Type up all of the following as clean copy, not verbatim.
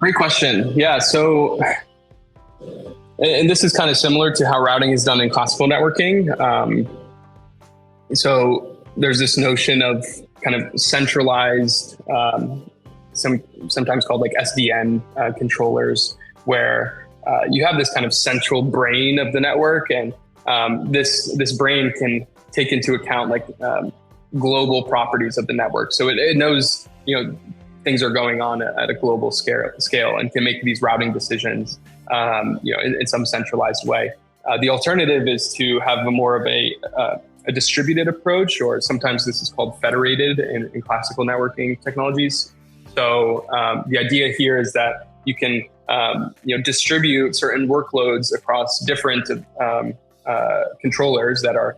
Great question. Yeah. So, and this is kind of similar to how routing is done in classical networking. So there's this notion of kind of centralized, sometimes called like SDN controllers, where you have this kind of central brain of the network, and this brain can take into account like global properties of the network. So it knows, things are going on at a global scale and can make these routing decisions, in some centralized way. The alternative is to have more of a distributed approach, or sometimes this is called federated in classical networking technologies. So the idea here is that you can distribute certain workloads across different controllers that are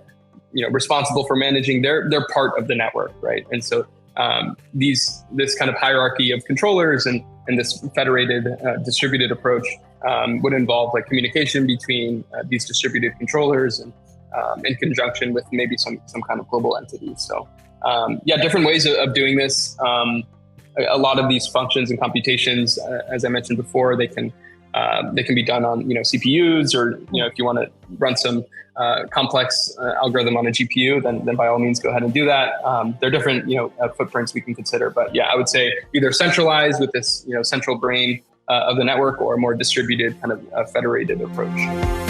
responsible for managing their part of the network, right? And so this kind of hierarchy of controllers and this federated distributed approach would involve like communication between these distributed controllers and in conjunction with maybe some kind of global entity. So different ways of doing this. A lot of these functions and computations, as I mentioned before, they can be done on CPUs, or if you want to run some complex algorithm on a GPU, then by all means go ahead and do that. There are different footprints we can consider, but I would say either centralized with this central brain of the network, or a more distributed kind of federated approach.